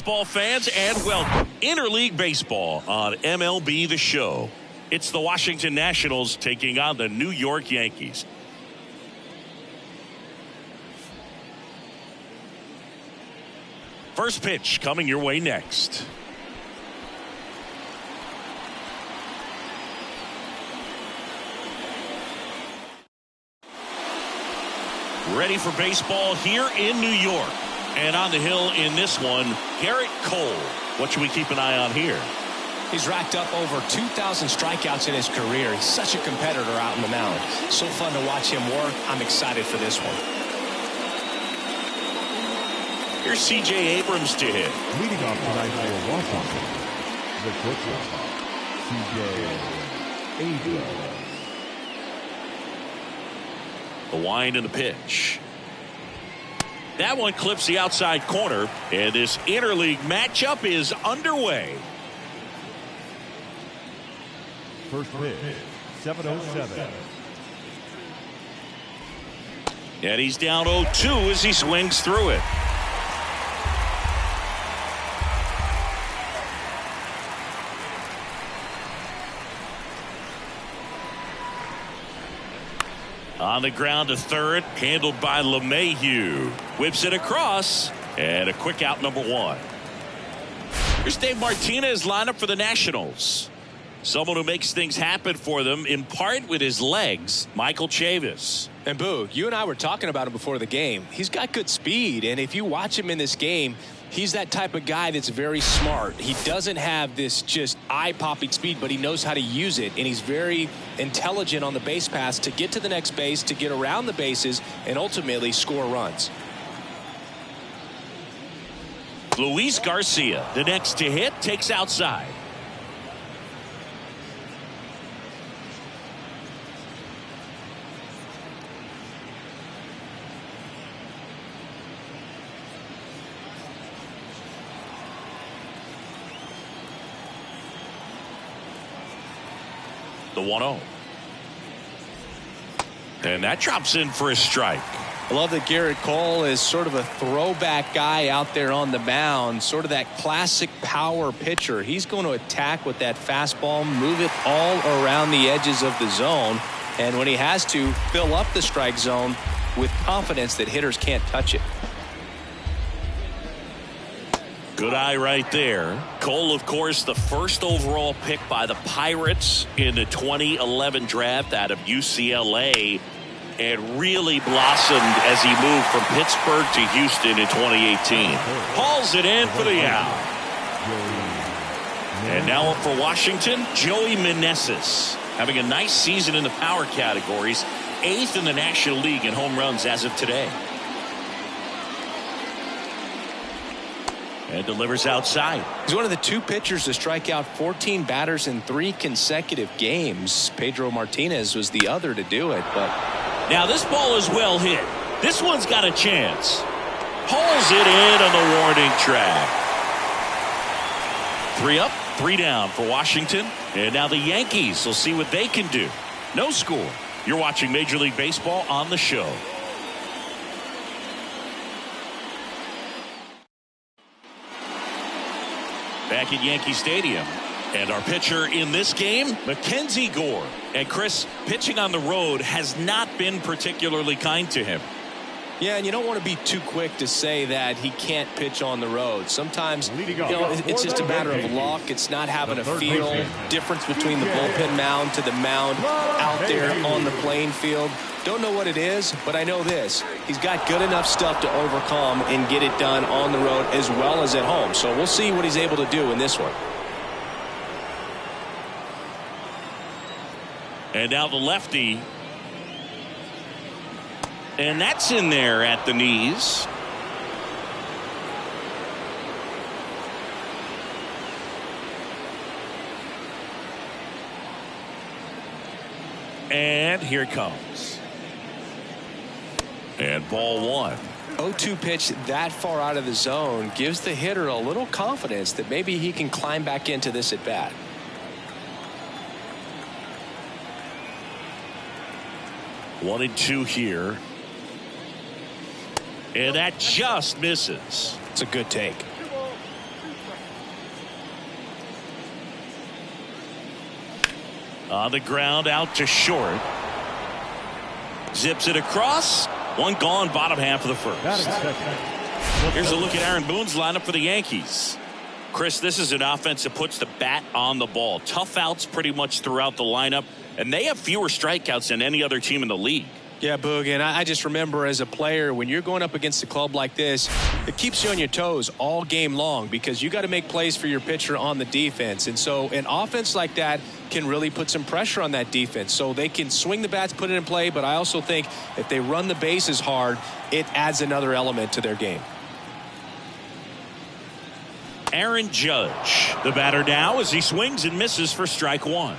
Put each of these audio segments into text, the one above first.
baseball fans, and welcome Interleague Baseball on MLB The Show. It's the Washington Nationals taking on the New York Yankees. First pitch coming your way next. Ready for baseball here in New York. And on the hill in this one, Gerrit Cole. What should we keep an eye on here? He's racked up over 2,000 strikeouts in his career. He's such a competitor out in the mound. So fun to watch him work. I'm excited for this one. Here's C.J. Abrams to hit. Leading off tonight for Washington, the pitcher, C.J. Abrams. The wind and the pitch. That one clips the outside corner, and this interleague matchup is underway. First pitch, 7:07. And he's down 0-2 as he swings through it. On the ground to third, handled by LeMahieu. Whips it across, and a quick out, number one. Here's Dave Martinez lineup for the Nationals. Someone who makes things happen for them, in part with his legs, Michael Chavis. And Boo, you and I were talking about him before the game. He's got good speed, and if you watch him in this game, he's that type of guy that's very smart. He doesn't have this just eye-popping speed, but he knows how to use it, and he's very intelligent on the base paths to get to the next base, to get around the bases, and ultimately score runs. Luis Garcia, the next to hit, takes outside. The 1-0. And that drops in for a strike. I love that Gerrit Cole is sort of a throwback guy out there on the mound, sort of that classic power pitcher. He's going to attack with that fastball, move it all around the edges of the zone, and when he has to, fill up the strike zone with confidence that hitters can't touch it. Good eye right there. Cole, of course, the first overall pick by the Pirates in the 2011 draft out of UCLA, and really blossomed as he moved from Pittsburgh to Houston in 2018. Hauls it in for the out. And now up for Washington, Joey Meneses. Having a nice season in the power categories. 8th in the National League in home runs as of today. And delivers outside. He's one of the 2 pitchers to strike out 14 batters in 3 consecutive games. Pedro Martinez was the other to do it. But now this ball is well hit. This one's got a chance. Hauls it in on the warning track. 3 up, 3 down for Washington. And now the Yankees will see what they can do. No score. You're watching Major League Baseball on the show. Back at Yankee Stadium. And our pitcher in this game, Mackenzie Gore. And Chris, pitching on the road has not been particularly kind to him. Yeah, and you don't want to be too quick to say that he can't pitch on the road. Sometimes, it's just a matter of luck. It's not having a feel difference between the bullpen mound to the mound out there on the playing field. Don't know what it is, but I know this. He's got good enough stuff to overcome and get it done on the road as well as at home. So we'll see what he's able to do in this one. And now the lefty. And that's in there at the knees. And here it comes. And ball 1. 0-2 pitch that far out of the zone gives the hitter a little confidence that maybe he can climb back into this at bat. One and 2 here. And that just misses. It's a good take. On the ground, out to short. Zips it across. One gone, bottom half of the first. Here's a look at Aaron Boone's lineup for the Yankees. Chris, this is an offense that puts the bat on the ball. Tough outs pretty much throughout the lineup, and they have fewer strikeouts than any other team in the league. Yeah, Boog, and I just remember as a player, when you're going up against a club like this, it keeps you on your toes all game long because you got to make plays for your pitcher on the defense. And so an offense like that can really put some pressure on that defense. So they can swing the bats, put it in play, but I also think if they run the bases hard, it adds another element to their game. Aaron Judge, the batter now as he swings and misses for strike one.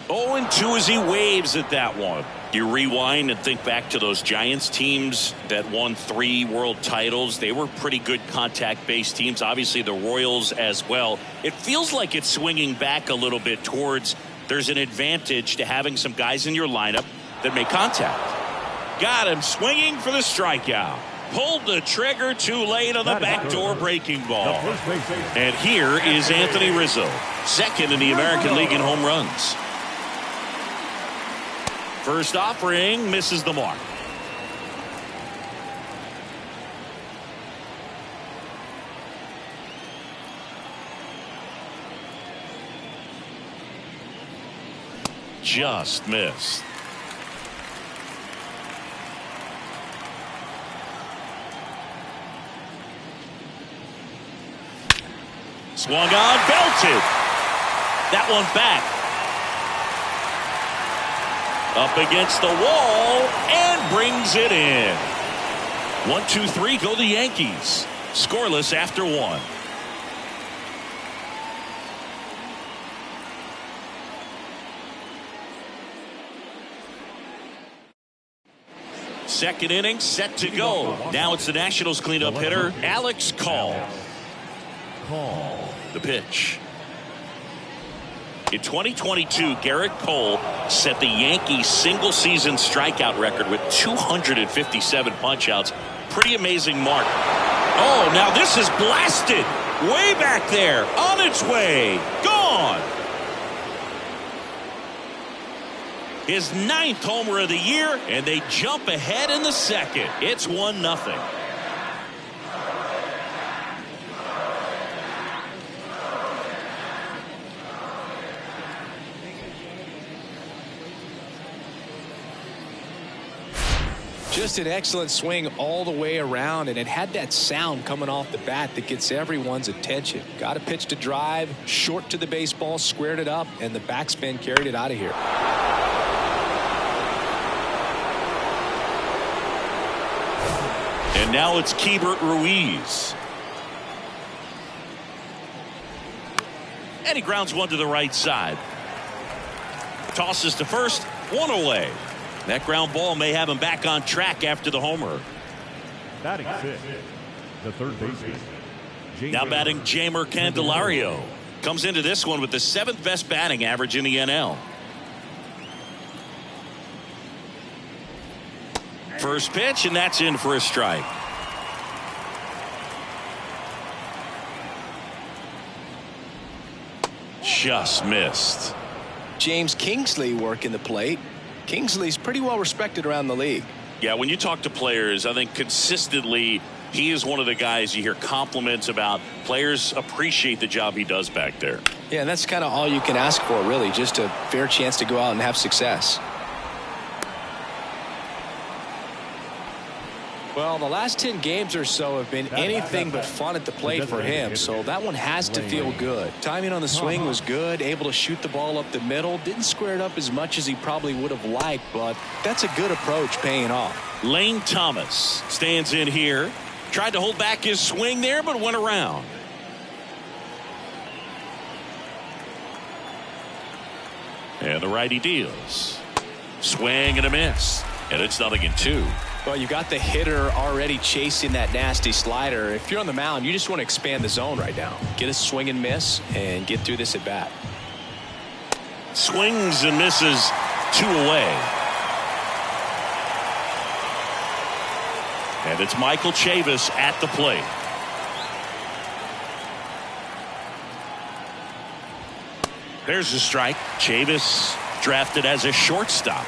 0-2 as he waves at that one. You rewind and think back to those Giants teams that won 3 world titles. They were pretty good contact-based teams. Obviously, the Royals as well. It feels like it's swinging back a little bit towards there's an advantage to having some guys in your lineup that make contact. Got him swinging for the strikeout. Pulled the trigger too late on the backdoor breaking ball. And here is Anthony Rizzo, second in the American League in home runs. First offering misses the mark. Just missed. Swung on, belted. That one back. Up against the wall and brings it in. 1-2-3 go the Yankees. Scoreless after 1. Second inning set to go. Now it's the Nationals cleanup hitter, Alex Call. The pitch. In 2022, Garrett Cole set the Yankees single-season strikeout record with 257 punch-outs. Pretty amazing mark. Oh, now this is blasted. Way back there. On its way. Gone. His 9th homer of the year, and they jump ahead in the second. It's 1-0. Just an excellent swing all the way around, and it had that sound coming off the bat that gets everyone's attention. Got a pitch to drive, short to the baseball, squared it up, and the backspin carried it out of here. And now it's Keibert Ruiz. And he grounds one to the right side. Tosses to first, 1 away. That ground ball may have him back on track after the homer. Batting 6th, the third baseman. Now batting Jeimer Candelario. Comes into this one with the 7th best batting average in the NL. First pitch, and that's in for a strike. Just missed. James Kingsley working the plate. Kingsley's pretty well respected around the league. Yeah, when you talk to players, I think consistently he is one of the guys you hear compliments about. Players appreciate the job he does back there. Yeah, and that's kind of all you can ask for, really, just a fair chance to go out and have success. Well, the last 10 games or so have been anything but fun at the plate for him, so that one has to feel good. Timing on the swing was good, able to shoot the ball up the middle. Didn't square it up as much as he probably would have liked, but that's a good approach paying off. Lane Thomas stands in here. Tried to hold back his swing there, but went around. And the righty deals. Swing and a miss. And it's 0-2. Well, you got the hitter already chasing that nasty slider. If you're on the mound, you just want to expand the zone right now. Get a swing and miss and get through this at bat. Swings and misses, 2 away. And it's Michael Chavis at the plate. There's a strike. Chavis drafted as a shortstop.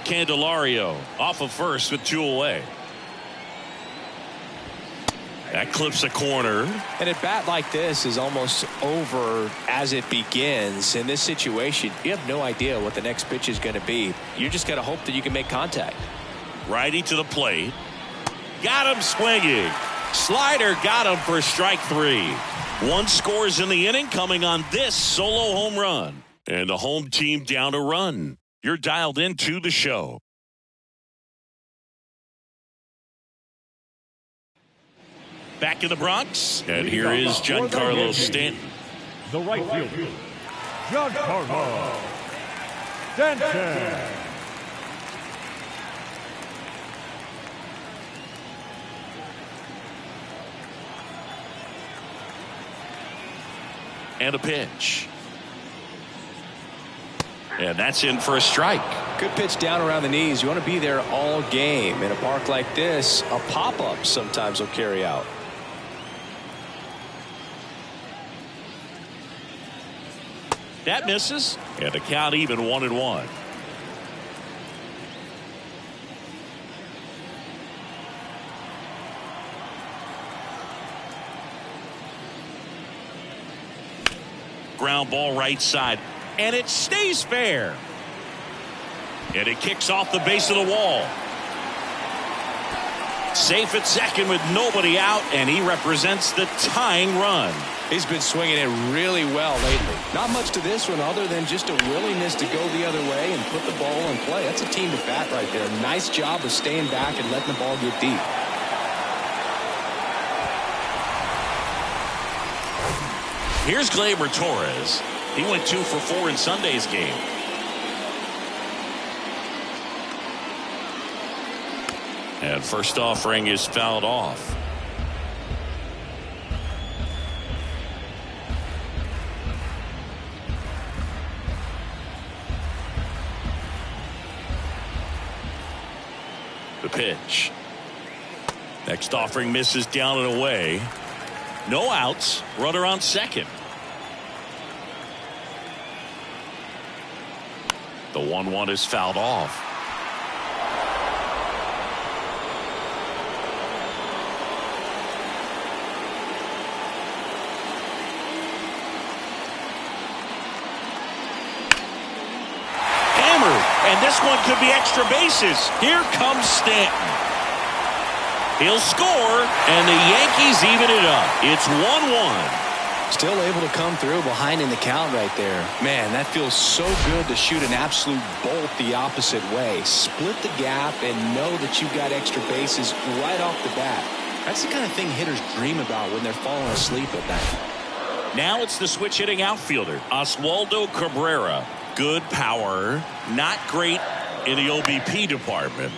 Candelario off of first with 2 away. That clips a corner. And a bat like this is almost over as it begins. In this situation, you have no idea what the next pitch is going to be. You just got to hope that you can make contact. Righty to the plate. Got him swinging. Slider got him for strike 3. 1 scores in the inning, coming on this solo home run. And the home team down a run. You're dialed into the show. Back in the Bronx, and here is Giancarlo Stanton. The right fielder, Giancarlo Stanton. And a pitch. And that's in for a strike. Good pitch down around the knees. You want to be there all game. In a park like this, a pop-up sometimes will carry out. That misses. And the count even 1-1. Ground ball right side. And it stays fair. And it kicks off the base of the wall. Safe at second with nobody out, and he represents the tying run. He's been swinging it really well lately. Not much to this one other than just a willingness to go the other way and put the ball in play. That's a team to bat right there. Nice job of staying back and letting the ball get deep. Here's Gleyber Torres. He went 2 for 4 in Sunday's game. And first offering is fouled off. The pitch. Next offering misses down and away. No outs. Runner on second. The 1-1 is fouled off. Hammered, and this one could be extra bases. Here comes Stanton. He'll score, and the Yankees even it up. It's 1-1. Still able to come through behind in the count right there. Man, that feels so good to shoot an absolute bolt the opposite way. Split the gap and know that you've got extra bases right off the bat. That's the kind of thing hitters dream about when they're falling asleep at night. Now it's the switch hitting outfielder, Oswaldo Cabrera. Good power, not great in the OBP department.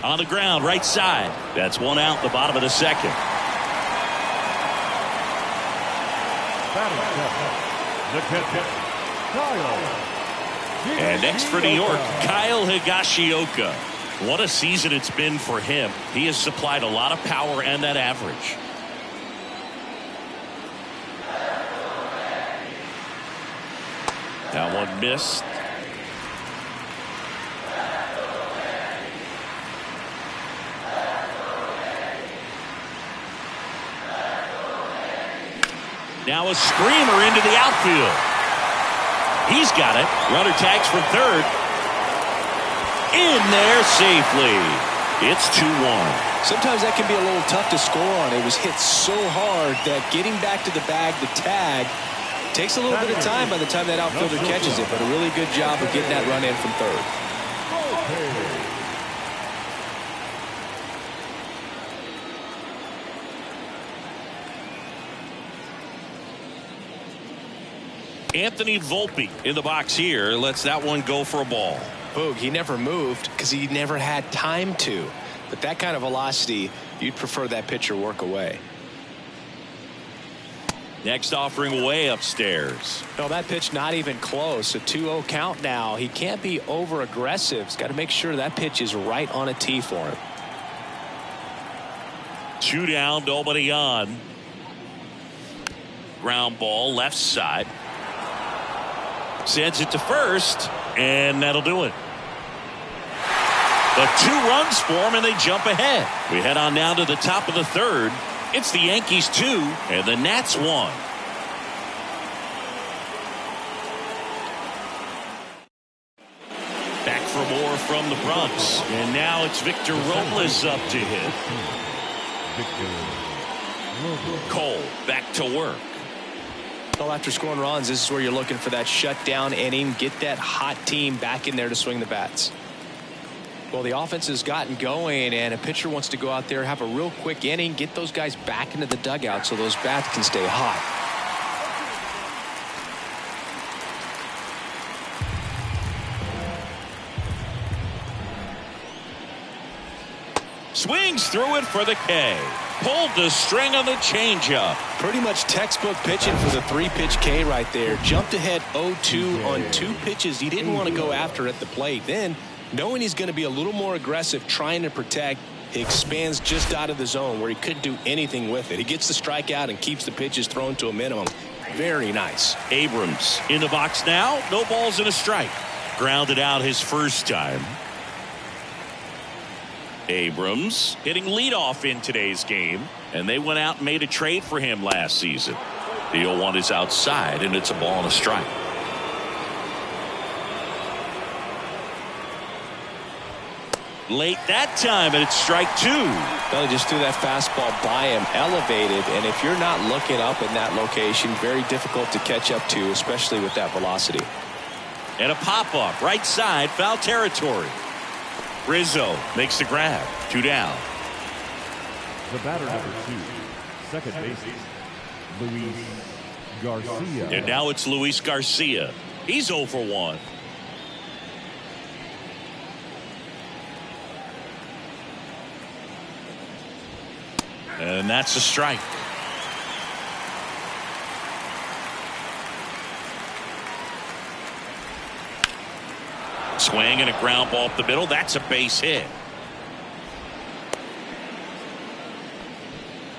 On the ground, right side. That's 1 out, the bottom of the second. And next for New York, Kyle Higashioka. What a season it's been for him. He has supplied a lot of power and that average. That one missed. Now a screamer into the outfield. He's got it. Runner tags from third. In there safely. It's 2-1. Sometimes that can be a little tough to score on. It was hit so hard that getting back to the bag, the tag, takes a little bit of time by the time that outfielder catches it. But a really good job of getting that run in from third. Anthony Volpe in the box here lets that one go for a ball. Boog, he never moved because he never had time to. But that kind of velocity, you'd prefer that pitcher work away. Next offering way upstairs. No, that pitch not even close. A 2-0 count now. He can't be over aggressive. He's got to make sure that pitch is right on a tee for him. 2 down, nobody on. Ground ball left side. Sends it to first, and that'll do it. The 2 runs for him, and they jump ahead. We head on down to the top of the third. It's the Yankees 2 and the Nats 1. Back for more from the Bronx. And now it's Victor Robles up to hit. Cole back to work. Well, after scoring runs, this is where you're looking for that shutdown inning. Get that hot team back in there to swing the bats. Well, the offense has gotten going, and a pitcher wants to go out there, have a real quick inning, get those guys back into the dugout so those bats can stay hot. Swings through it for the K. Pulled the string on the changeup. Pretty much textbook pitching for the 3-pitch K right there. Jumped ahead 0-2 on 2 pitches he didn't want to go after at the plate. Then, knowing he's going to be a little more aggressive trying to protect, he expands just out of the zone where he couldn't do anything with it. He gets the strikeout and keeps the pitches thrown to a minimum. Very nice. Abrams in the box now. No balls and a strike. Grounded out his first time. Abrams hitting leadoff in today's game, and they went out and made a trade for him last season. The 0-1 is outside, and it's a ball and a strike. Late that time, and it's strike 2. Well, he just threw that fastball by him, elevated, and if you're not looking up in that location, very difficult to catch up to, especially with that velocity. And a pop-up, right side, foul territory. Rizzo makes the grab. 2 down. The batter number 2, second baseman, Luis Garcia. And now it's Luis Garcia. He's 0 for 1. And that's a strike. Swing and a ground ball up the middle. That's a base hit.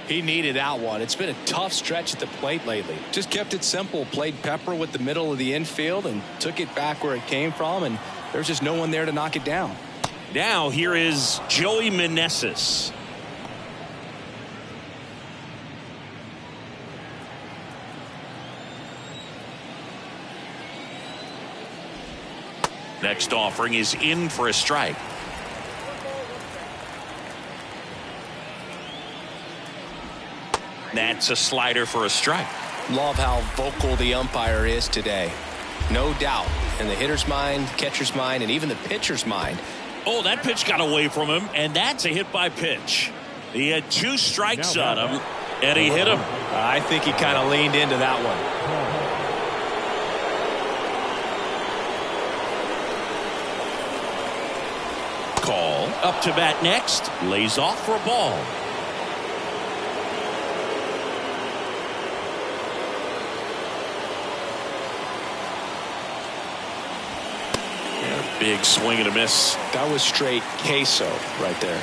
He needed that one. It's been a tough stretch at the plate lately. Just kept it simple. Played pepper with the middle of the infield and took it back where it came from, and there's just no one there to knock it down. Now here is Joey Meneses. Next offering is in for a strike. That's a slider for a strike. Love how vocal the umpire is today. No doubt in the hitter's mind, catcher's mind, and even the pitcher's mind. Oh, that pitch got away from him, and that's a hit by pitch. He had 2 strikes on him, and he hit him. I think he kind of leaned into that one. Call up to bat next, lays off for a ball. And a big swing and a miss. That was straight queso right there.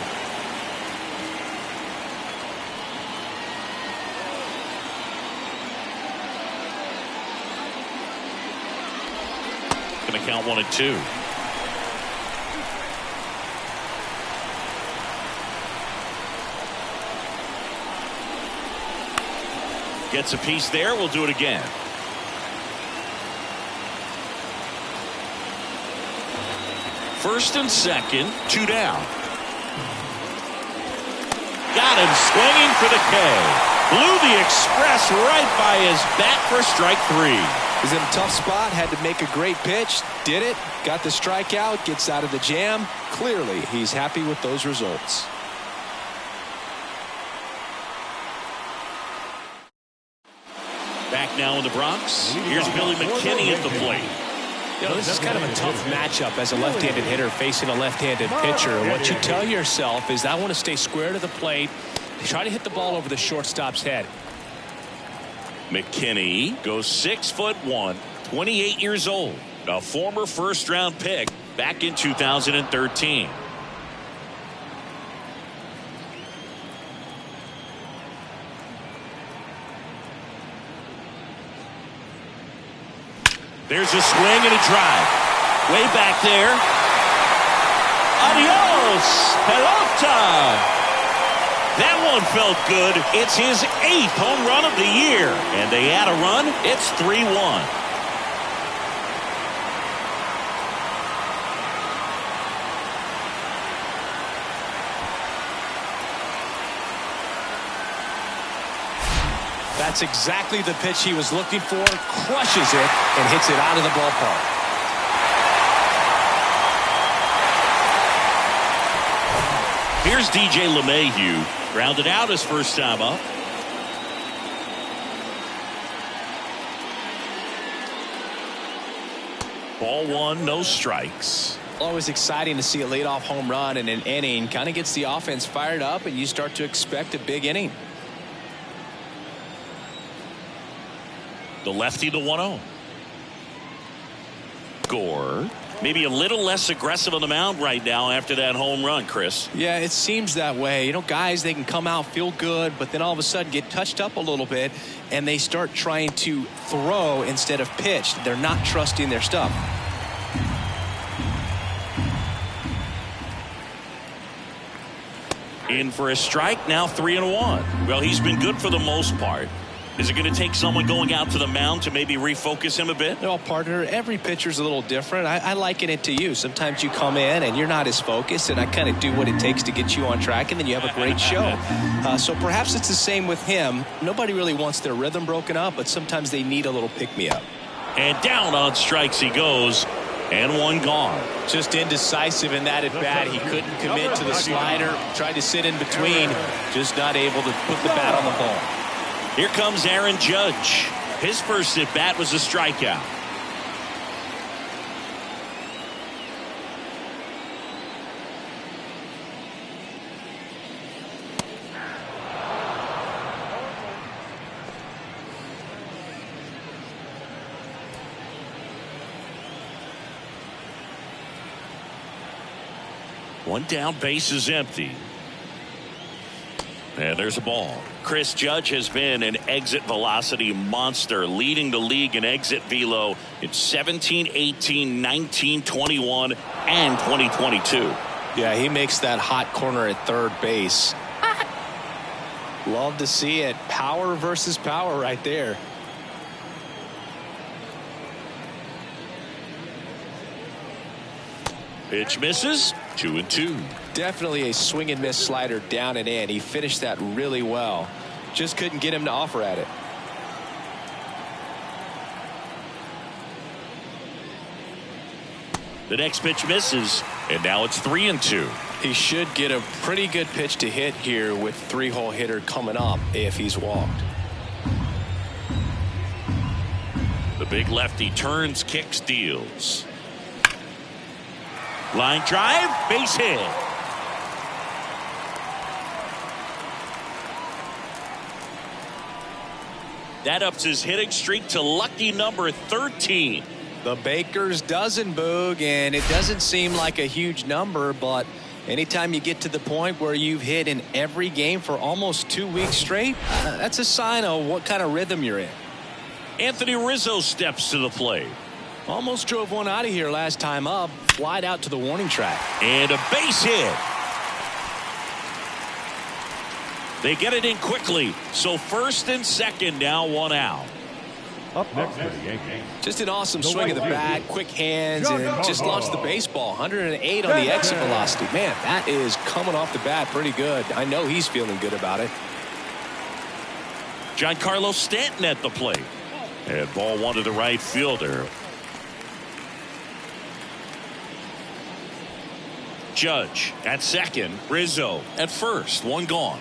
Gonna count 1 and 2. Gets a piece there. We'll do it again. First and second, 2 down. Got him swinging for the K. Blew the express right by his bat for strike 3. He's in a tough spot, had to make a great pitch, did it, got the strikeout, gets out of the jam. Clearly, he's happy with those results. Back now in the Bronx. Here's Billy McKinney at the plate. You know, this is kind of a tough matchup as a left-handed hitter facing a left-handed pitcher. What you tell yourself is, I want to stay square to the plate, try to hit the ball over the shortstop's head. McKinney goes 6'1", 28 years old, a former first-round pick back in 2013. There's a swing and a drive. Way back there. Adios, pelota. That one felt good. It's his 8th home run of the year. And they add a run. It's 3-1. That's exactly the pitch he was looking for. Crushes it and hits it out of the ballpark. Here's DJ LeMahieu. Grounded out his first time up. Ball 1, no strikes. Always exciting to see a leadoff home run in an inning. Kind of gets the offense fired up, and you start to expect a big inning. The lefty, the 1-0. Gore, maybe a little less aggressive on the mound right now after that home run, Chris. Yeah, it seems that way. You know, guys, they can come out, feel good, but then all of a sudden get touched up a little bit, and they start trying to throw instead of pitch. They're not trusting their stuff. In for a strike, now 3-1. Well, he's been good for the most part. Is it going to take someone going out to the mound to maybe refocus him a bit? Well, partner, every pitcher's a little different. I liken it to you. Sometimes you come in and you're not as focused, and I kind of do what it takes to get you on track, and then you have a great show. So perhaps it's the same with him. Nobody really wants their rhythm broken up, but sometimes they need a little pick-me-up. And down on strikes he goes, and one gone. Just indecisive in that at-bat. He couldn't commit to the slider. Tried to sit in between. Just not able to put the bat on the ball. Here comes Aaron Judge. His first at-bat was a strikeout. One down, base is empty. And there's a ball. Chris, Judge has been an exit velocity monster, leading the league in exit velo in 17, 18, 19, 21, and 2022. Yeah, he makes that hot corner at third base. Love to see it. Power versus power right there. Pitch misses. 2-2. Definitely a swing and miss slider down and in. He finished that really well. Just couldn't get him to offer at it. The next pitch misses, and now it's 3-2. He should get a pretty good pitch to hit here with three-hole hitter coming up if he's walked. The big lefty turns, kicks, deals. Line drive, base hit. That ups his hitting streak to lucky number 13. The Baker's dozen, Boog, and it doesn't seem like a huge number, but anytime you get to the point where you've hit in every game for almost 2 weeks straight, that's a sign of what kind of rhythm you're in. Anthony Rizzo steps to the plate. Almost drove one out of here last time up. Flied out to the warning track. And a base hit. They get it in quickly. So first and second, now one out. Up next for the Yankees. Just an awesome swing of the bat, quick hands, and just launched the baseball. 108 on the exit velocity. Man, that is coming off the bat pretty good. I know he's feeling good about it. Giancarlo Stanton at the plate. And ball one to the right fielder. Judge at second. Rizzo at first. One gone.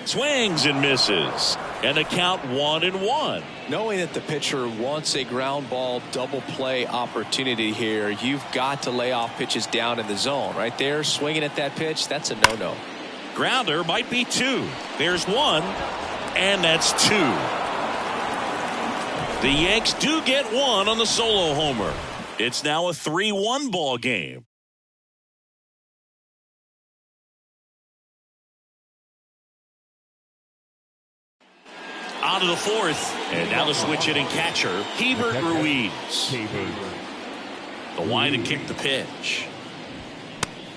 Swings and misses. And the count 1-1. Knowing that the pitcher wants a ground ball double play opportunity here, you've got to lay off pitches down in the zone. Right there, swinging at that pitch, that's a no-no. Grounder might be 2. There's 1, and that's 2. The Yanks do get 1 on the solo homer. It's now a 3-1 ball game. On to the 4th, and now the switch hitting catcher, Hebert Ruiz. The wind and kick the pitch.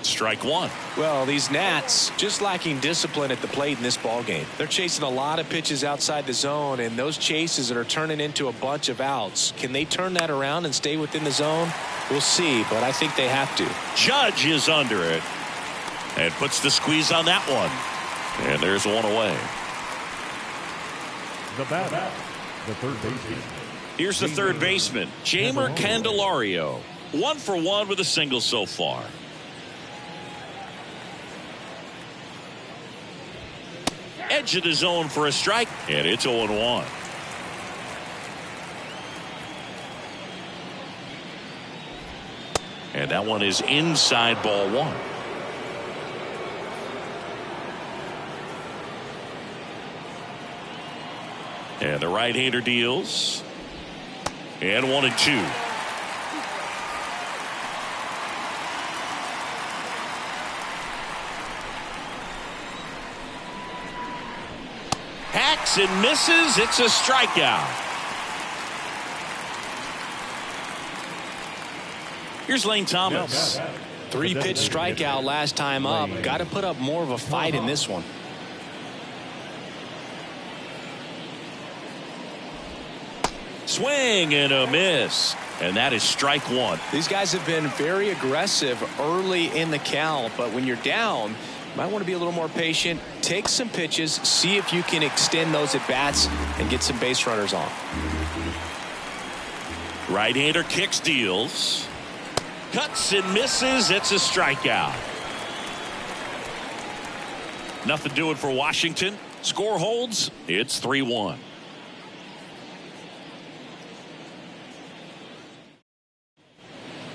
Strike 1. Well, these Nats just lacking discipline at the plate in this ball game. They're chasing a lot of pitches outside the zone, and those chases that are turning into a bunch of outs. Can they turn that around and stay within the zone? We'll see, but I think they have to. Judge is under it and puts the squeeze on that one. And there's 1 away. The batter, the third baseman. Here's the third baseman, Jeimer Candelario. 1 for 1 with a single so far. Edge of the zone for a strike, and it's 0-1. And that one is inside ball 1. And the right-hander deals. And 1-2. Hacks and misses. It's a strikeout. Here's Lane Thomas. 3-pitch strikeout last time up. Got to put up more of a fight in this one. Swing and a miss. And that is strike 1. These guys have been very aggressive early in the count, but when you're down, you might want to be a little more patient. Take some pitches, see if you can extend those at bats and get some base runners on. Right-hander kicks, deals. Cuts and misses. It's a strikeout. Nothing doing for Washington. Score holds. It's 3-1.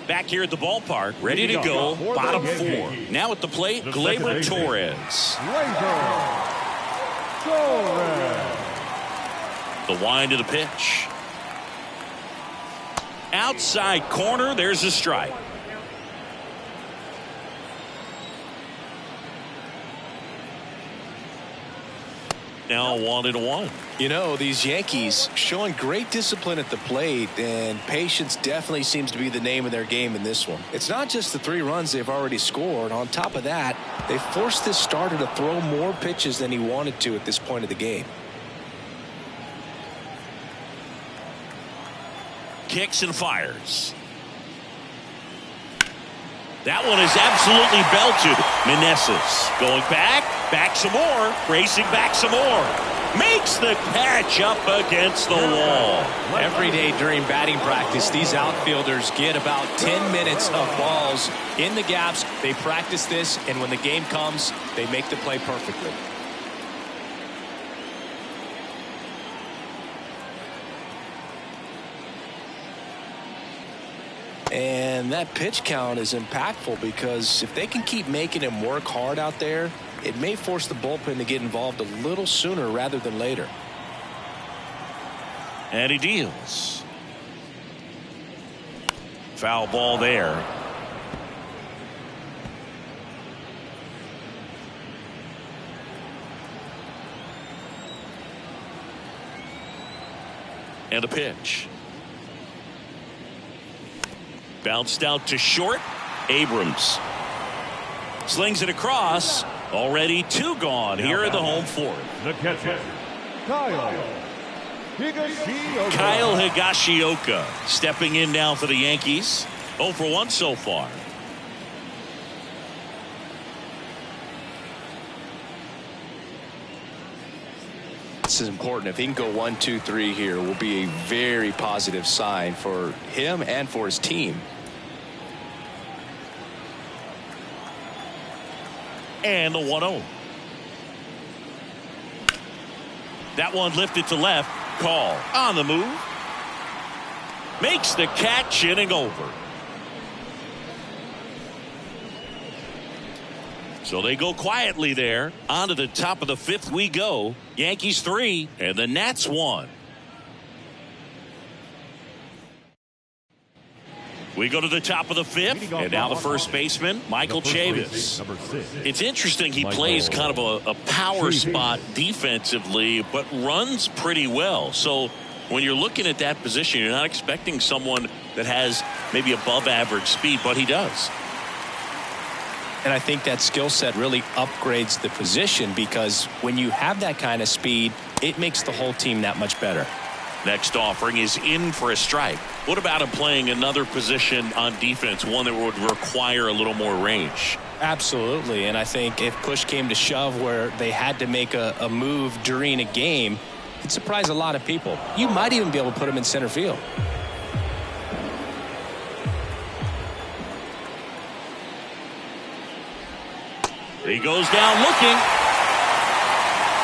Back here at the ballpark, ready to go, bottom 4. Now at the plate, Gleyber Torres. The wind of the pitch. Outside corner, there's a strike. Now 1-1. You know, these Yankees showing great discipline at the plate, and patience definitely seems to be the name of their game in this one. It's not just the 3 runs they've already scored. On top of that, they forced this starter to throw more pitches than he wanted to at this point of the game. Kicks and fires. That one is absolutely belted. Meneses going back some more, racing back some more. Makes the catch up against the wall. Every day during batting practice, these outfielders get about 10 minutes of balls in the gaps. They practice this, and when the game comes, they make the play perfectly. And that pitch count is impactful because if they can keep making him work hard out there, it may force the bullpen to get involved a little sooner rather than later. And he deals. Foul ball there. And a pitch. Bounced out to short. Abrams slings it across. Already 2 gone here at the home 4th. The catcher, Kyle Higashioka stepping in now for the Yankees. 0 for 1 so far. This is important. If he can go 1, 2, 3 here, will be a very positive sign for him and for his team. And the 1-0. That one lifted to left. Call on the move. Makes the catch, inning over. So they go quietly there. On to the top of the fifth we go. Yankees 3 and the Nats 1. We go to the top of the fifth, and now the first baseman, Michael Chavis. It's interesting, he plays kind of a power spot defensively, but runs pretty well. So when you're looking at that position, you're not expecting someone that has maybe above average speed, but he does. And I think that skill set really upgrades the position, because when you have that kind of speed, it makes the whole team that much better. Next offering is in for a strike. What about him playing another position on defense, one that would require a little more range? Absolutely, and I think if push came to shove where they had to make a move during a game, it'd surprise a lot of people. You might even be able to put him in center field. He goes down looking.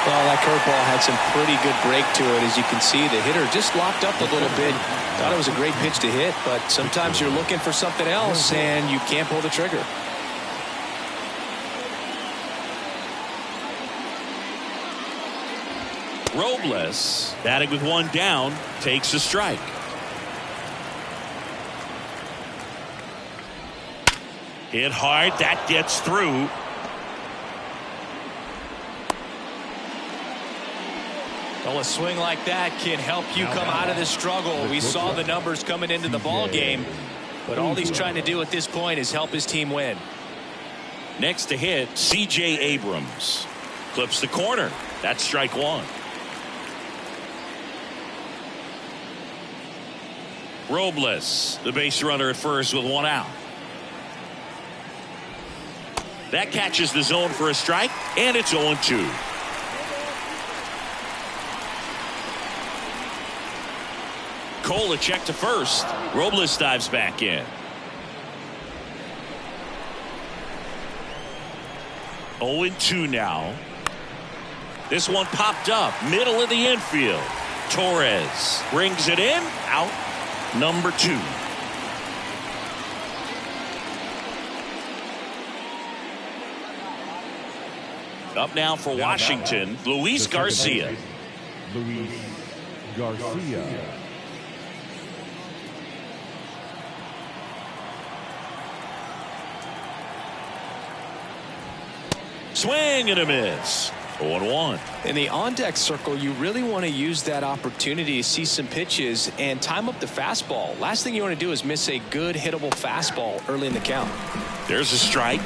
Well, that curveball had some pretty good break to it. As you can see, the hitter just locked up a little bit. Thought it was a great pitch to hit, but sometimes you're looking for something else and you can't pull the trigger. Robles, batting with one down, takes a strike. Hit hard, that gets through. Well, a swing like that can help you come out of this struggle. We saw the numbers coming into the ball game, but all he's trying to do at this point is help his team win. Next to hit, C.J. Abrams. Clips the corner. That's strike one. Robles, the base runner at first with one out. That catches the zone for a strike, and it's 0-2. Cole a check to first. Robles dives back in. 0-2 now. This one popped up, middle of the infield. Torres brings it in, out, number 2. Up now for Washington, Luis Garcia. Luis Garcia. Swing and a miss. 0-1. In the on-deck circle, you really want to use that opportunity to see some pitches and time up the fastball. Last thing you want to do is miss a good hittable fastball early in the count. There's a strike.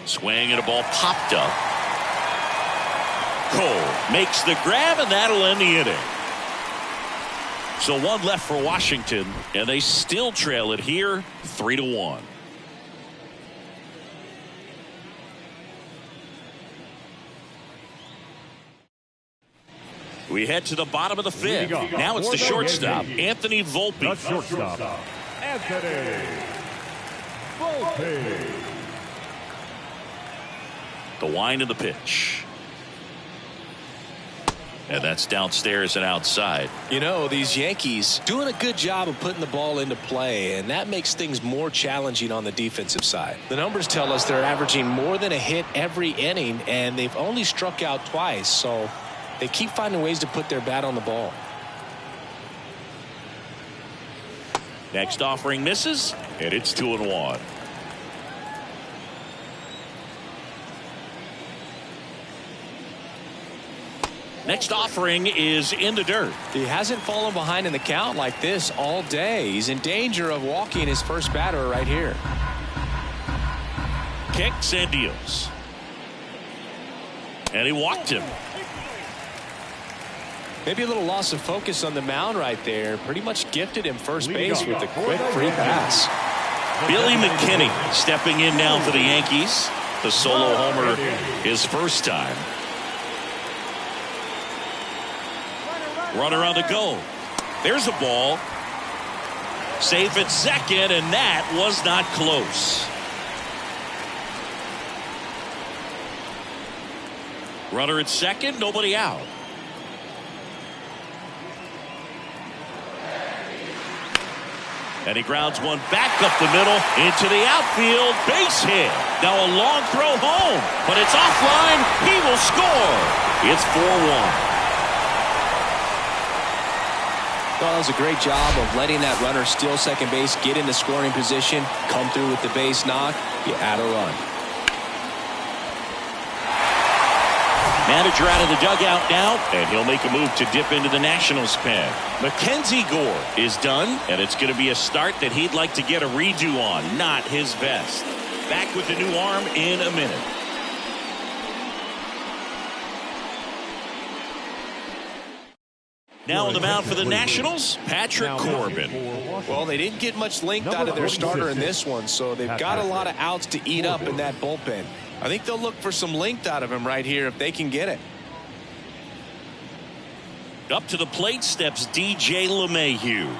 Swing and a ball popped up. Cole makes the grab, and that'll end the inning. So one left for Washington, and they still trail it here 3-1. We head to the bottom of the fifth. Now it's the shortstop, Anthony Volpe. The shortstop, Anthony Volpe. The wind of the pitch. And that's downstairs and outside. You know, these Yankees doing a good job of putting the ball into play, and that makes things more challenging on the defensive side. The numbers tell us they're averaging more than a hit every inning, and they've only struck out twice, so they keep finding ways to put their bat on the ball. Next offering misses, and it's 2-1. Next offering is in the dirt. He hasn't fallen behind in the count like this all day. He's in danger of walking his first batter right here. Kicks and deals. And he walked him. Maybe a little loss of focus on the mound right there. Pretty much gifted him first base with a quick free pass. Billy McKinney stepping in now for the Yankees. The solo homer his first time. Runner on the go. There's a ball. Safe at second, and that was not close. Runner at second, nobody out. And he grounds one back up the middle into the outfield. Base hit. Now a long throw home, but it's offline. He will score. It's 4-1. Well, it was a great job of letting that runner steal second base, get into scoring position, come through with the base knock. You add a run. Manager out of the dugout now, and he'll make a move to dip into the Nationals pen. Mackenzie Gore is done, and it's going to be a start that he'd like to get a redo on. Not his best. Back with the new arm in a minute. Now on the mound for the Nationals, Patrick Corbin. Well, they didn't get much length out of their starter in this one, so they've got a lot of outs to eat up in that bullpen. I think they'll look for some length out of him right here if they can get it. Up to the plate steps DJ LeMahieu.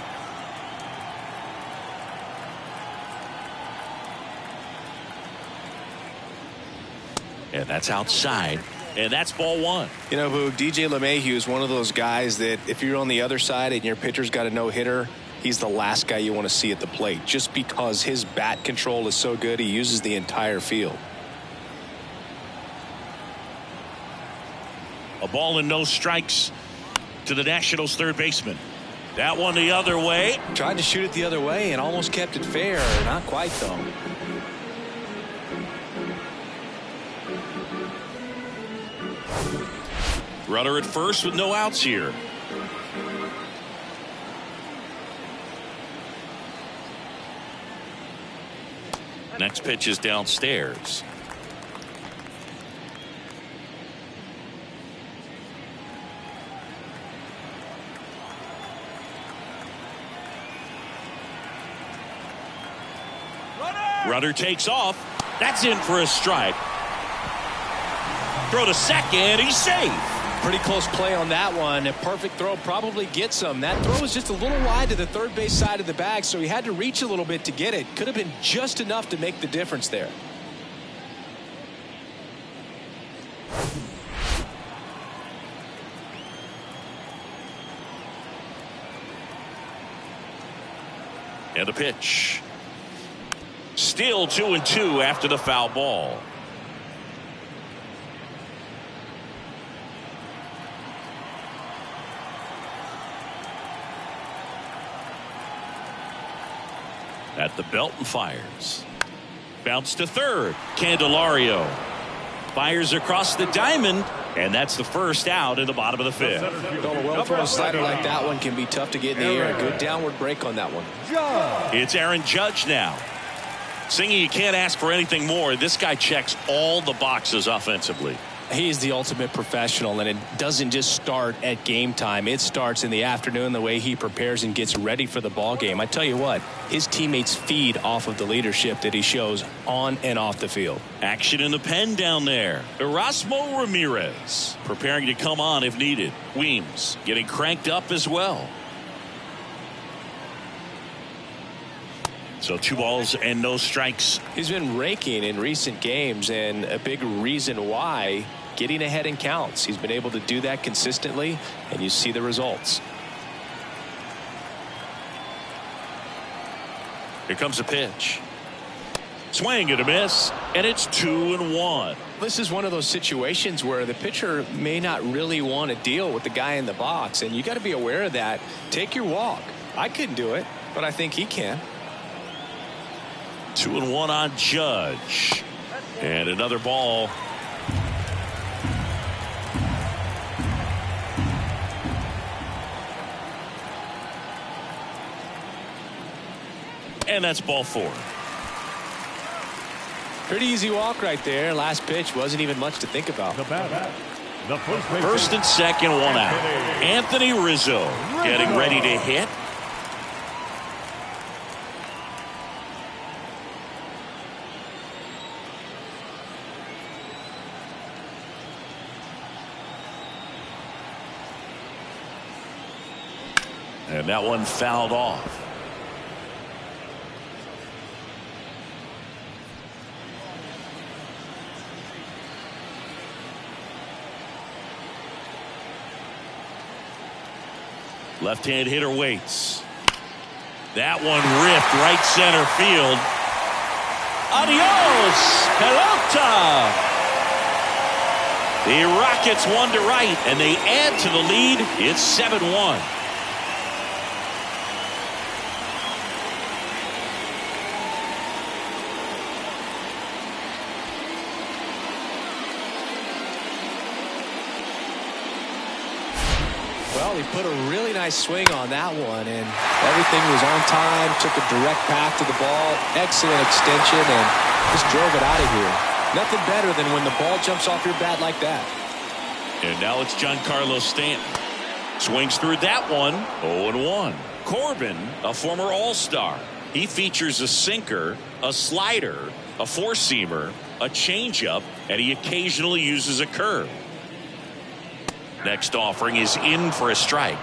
And that's outside. And that's ball one. You know, Boog, DJ LeMahieu is one of those guys that if you're on the other side and your pitcher's got a no-hitter, he's the last guy you want to see at the plate just because his bat control is so good. He uses the entire field. A ball and no strikes to the Nationals third baseman. That one the other way. Tried to shoot it the other way and almost kept it fair. Not quite, though. Runner at first with no outs here. Next pitch is downstairs. Runner takes off. That's in for a strike. Throw to second. He's safe. Pretty close play on that one. A perfect throw probably gets him. That throw was just a little wide to the third base side of the bag, so he had to reach a little bit to get it. Could have been just enough to make the difference there. And the pitch. Still 2-2 after the foul ball. At the belt and fires. Bounce to third. Candelario fires across the diamond, and that's the first out in the bottom of the fifth. Well, a well-thrown slider like that one can be tough to get in the air. Good downward break on that one. It's Aaron Judge now. Singing, you can't ask for anything more. This guy checks all the boxes offensively. He's the ultimate professional, and it doesn't just start at game time. It starts in the afternoon, the way he prepares and gets ready for the ball game. I tell you what, his teammates feed off of the leadership that he shows on and off the field. Action in the pen down there. Erasmo Ramirez preparing to come on if needed. Weems getting cranked up as well. So 2 balls and no strikes. He's been raking in recent games, and a big reason why, getting ahead in counts. He's been able to do that consistently, and you see the results. Here comes a pitch. Swing and a miss, and it's 2-1. This is one of those situations where the pitcher may not really want to deal with the guy in the box, and you got to be aware of that. Take your walk. I couldn't do it, but I think he can. 2-1 on Judge. And another ball. And that's ball 4. Pretty easy walk right there. Last pitch wasn't even much to think about. First and second, 1 out. Anthony Rizzo getting ready to hit. And that one fouled off. Left-hand hitter waits. That one ripped right center field. Adios, pelota. The Rockets won to right, and they add to the lead. It's 7-1. Well, he put a really nice swing on that one, and everything was on time, took a direct path to the ball, excellent extension, and just drove it out of here. Nothing better than when the ball jumps off your bat like that. And now it's Giancarlo Stanton. Swings through that one, 0-1. Corbin, a former All-Star. He features a sinker, a slider, a four-seamer, a changeup, and he occasionally uses a curve. Next offering is in for a strike.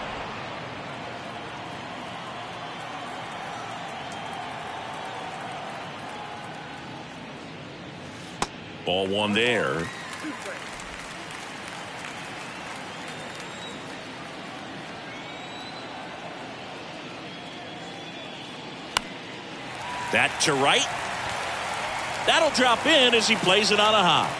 Ball one there. That to right. That'll drop in as he plays it on a hop.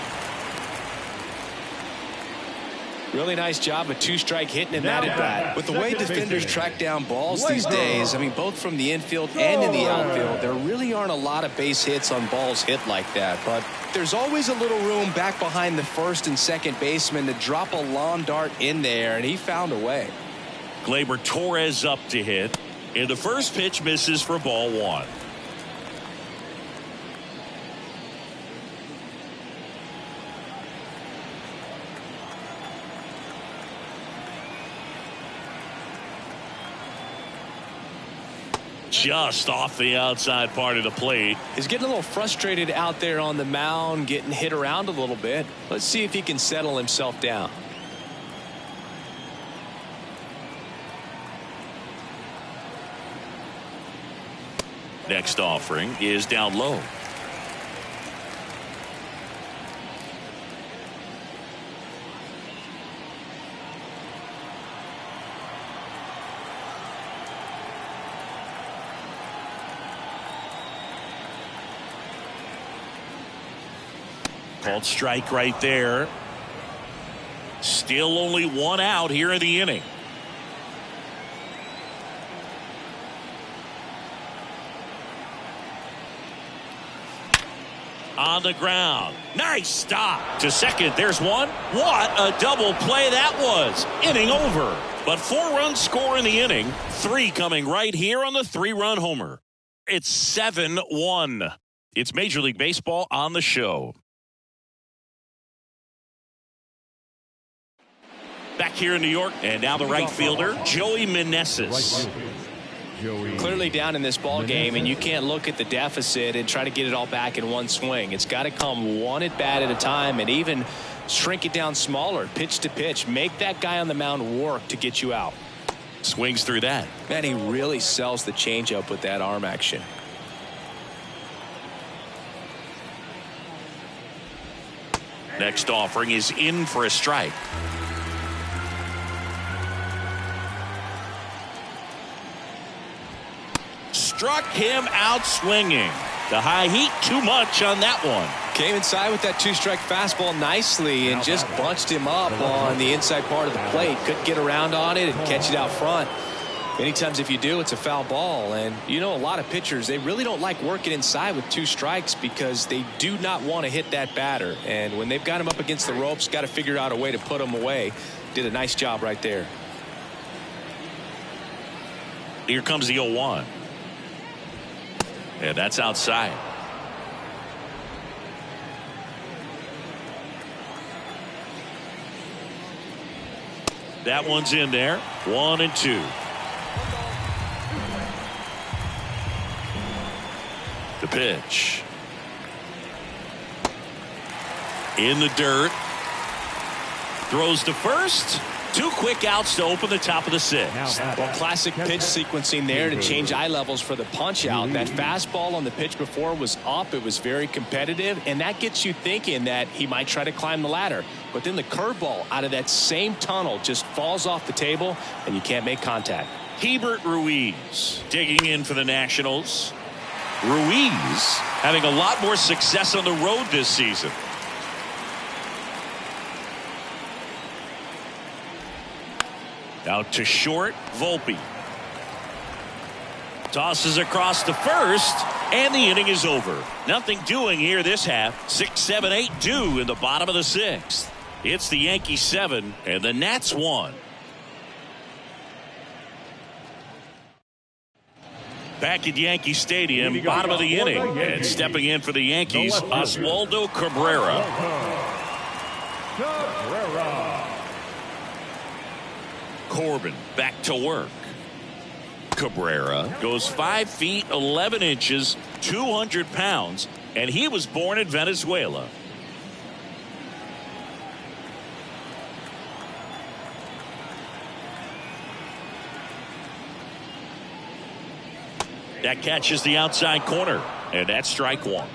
Really nice job, a two-strike hitting in that at bat. With the way defenders track down balls these days, I mean, both from the infield and in the outfield, there really aren't a lot of base hits on balls hit like that. But there's always a little room back behind the first and second baseman to drop a lawn dart in there, and he found a way. Gleyber Torres up to hit, and the first pitch misses for ball one. Just off the outside part of the plate. He's getting a little frustrated out there on the mound, getting hit around a little bit. Let's see if he can settle himself down. Next offering is down low. Called strike right there. Still only one out here in the inning. On the ground. Nice stop. To second, there's one. What a double play that was. Inning over. But 4 runs score in the inning. 3 coming right here on the 3-run homer. It's 7-1. It's Major League Baseball on the show. Back here in New York, and now the right fielder, Joey Meneses. Clearly down in this ball game, and you can't look at the deficit and try to get it all back in one swing. It's got to come one at bat at a time, and even shrink it down smaller, pitch to pitch. Make that guy on the mound work to get you out. Swings through that. Man, he really sells the changeup with that arm action. Next offering is in for a strike. Struck him out swinging. The high heat, too much on that one. Came inside with that 2-strike fastball nicely and just bunched him up on the inside part of the plate. Couldn't get around on it and catch it out front. Many times if you do, it's a foul ball. And you know, a lot of pitchers, they really don't like working inside with 2 strikes because they do not want to hit that batter. And when they've got him up against the ropes, got to figure out a way to put him away. Did a nice job right there. Here comes the 0-1. Yeah, that's outside. That one's in there. 1-2. The pitch. In the dirt. Throws to first. 2 quick outs to open the top of the 6th. Well, classic pitch sequencing there to change eye levels for the punch out. That fastball on the pitch before was up. It was very competitive, and that gets you thinking that he might try to climb the ladder. But then the curveball out of that same tunnel just falls off the table, and you can't make contact. Hebert Ruiz digging in for the Nationals. Ruiz having a lot more success on the road this season. Out to short, Volpe. Tosses across to first, and the inning is over. Nothing doing here this half. 6, 7, 8 due in the bottom of the 6th. It's the Yankees 7 and the Nats 1. Back at Yankee Stadium, bottom of the inning, and stepping in for the Yankees, Oswaldo Cabrera. Corbin back to work. Cabrera goes 5 feet 11 inches, 200 pounds, and he was born in Venezuela. That catches the outside corner, and that's strike 1.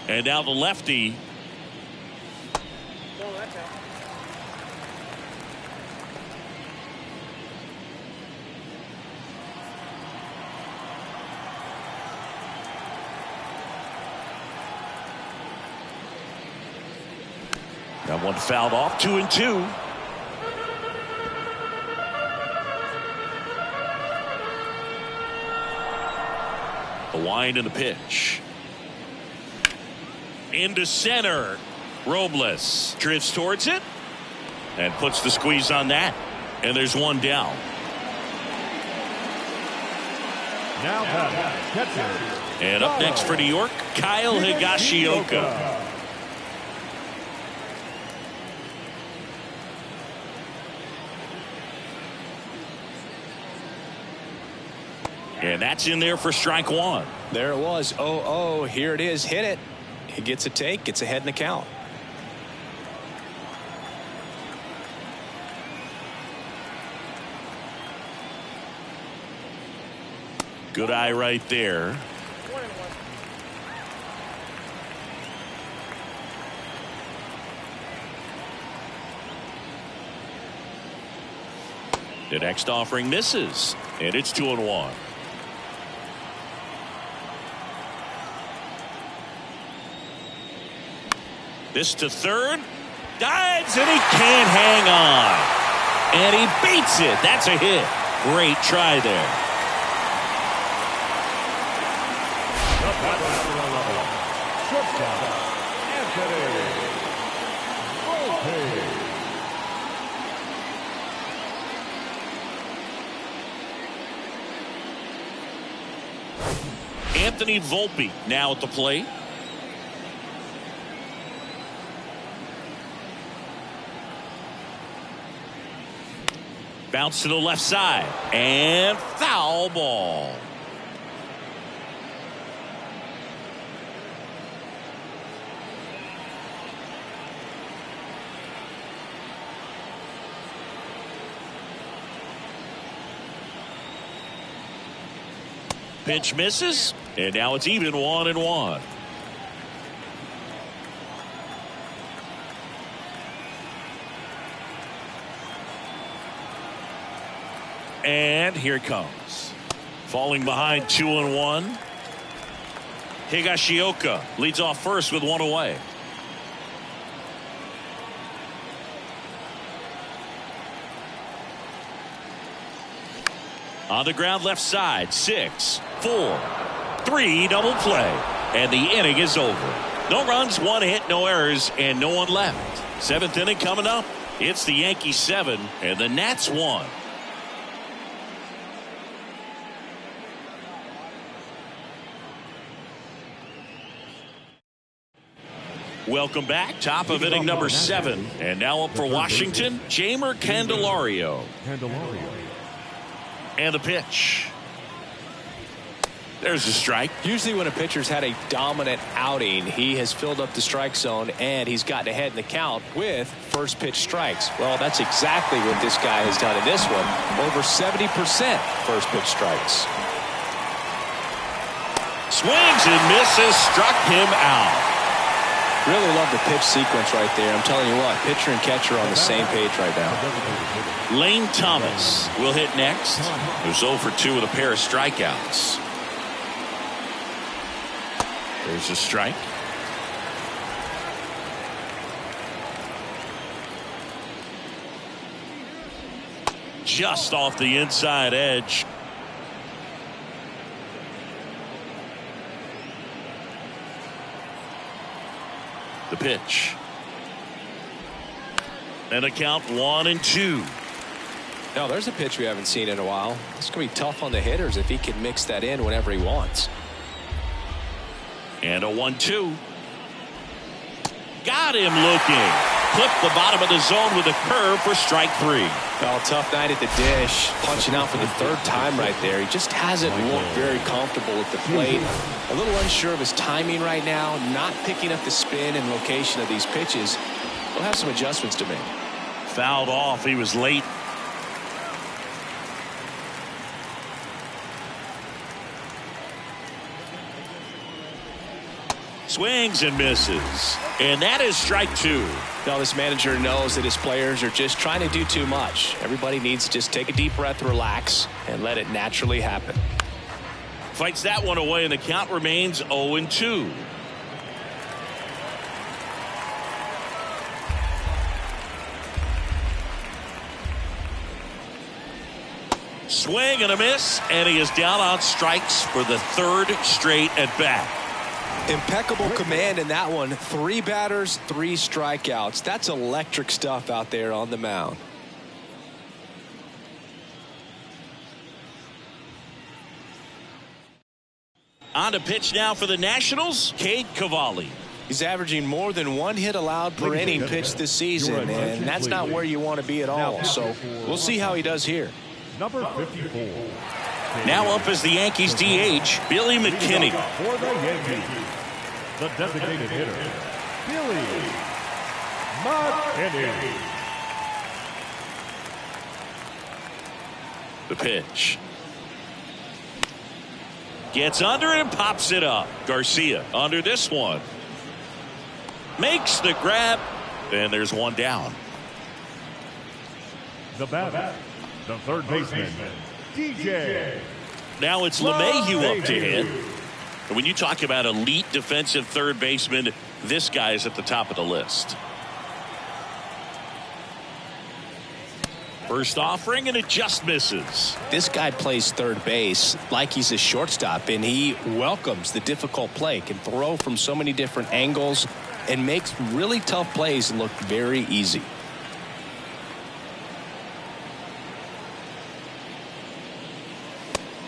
And now the lefty. That one fouled off. 2-2. The wind and the pitch. Into center. Robles drifts towards it and puts the squeeze on that. And there's one down. And up next for New York, Kyle Higashioka. And that's in there for strike 1. There it was. 0-0. Here it is. Hit it. He gets a take. Gets ahead in the count. Good eye right there. The next offering misses, and it's 2-1. This to third. Dives, and he can't hang on. And he beats it. That's a hit. Great try there. Anthony Volpe now at the plate. Bounce to the left side and foul ball. Pitch misses, and now it's even 1-1. And here it comes. Falling behind 2-1. Higashioka leads off first with one away. On the ground left side, 6, 4, 3, double play. And the inning is over. No runs, 1 hit, no errors, and no one left. 7th inning coming up. It's the Yankees 7 and the Nats 1. Welcome back. Top of inning number 7. And now up for Washington, Jeimer Candelario. And the pitch. There's a strike. Usually when a pitcher's had a dominant outing, he has filled up the strike zone and he's gotten ahead in the count with first pitch strikes. Well, that's exactly what this guy has done in this one. Over 70% first pitch strikes. Swings and misses, struck him out. Really love the pitch sequence right there. I'm telling you what, pitcher and catcher on the same page right now. Lane Thomas will hit next. Who's 0 for 2 with a pair of strikeouts. There's a strike. Just off the inside edge. The pitch. And a count 1-2. Now there's a pitch we haven't seen in a while. It's going to be tough on the hitters if he can mix that in whenever he wants. And a 1-2. Got him looking. Clipped the bottom of the zone with a curve for strike 3. Well, tough night at the dish. Punching out for the third time right there. He just hasn't looked very comfortable at the plate. A little unsure of his timing right now. Not picking up the spin and location of these pitches. He'll have some adjustments to make. Fouled off. He was late. Swings and misses. And that is strike 2. Now this manager knows that his players are just trying to do too much. Everybody needs to just take a deep breath, relax, and let it naturally happen. Fights that one away, and the count remains 0-2. Swing and a miss, and he is down on strikes for the third straight at bat. Impeccable command in that one. 3 batters, 3 strikeouts. That's electric stuff out there on the mound. On to pitch now for the Nationals, Cade Cavalli. He's averaging more than 1 hit allowed per inning pitched this season, and that's not where you want to be at all. So we'll see how he does here. Number 54. Now up as the Yankees DH, Billy McKinney. For the Yankees, the designated hitter, Billy McKinney. The pitch. Gets under it and pops it up. Garcia under this one. Makes the grab. And there's one down. The batter, the third baseman, DJ. Now it's LeMahieu up to hit. And when you talk about elite defensive third baseman, this guy is at the top of the list. First offering, and it just misses. This guy plays third base like he's a shortstop, and he welcomes the difficult play, can throw from so many different angles, and makes really tough plays look very easy.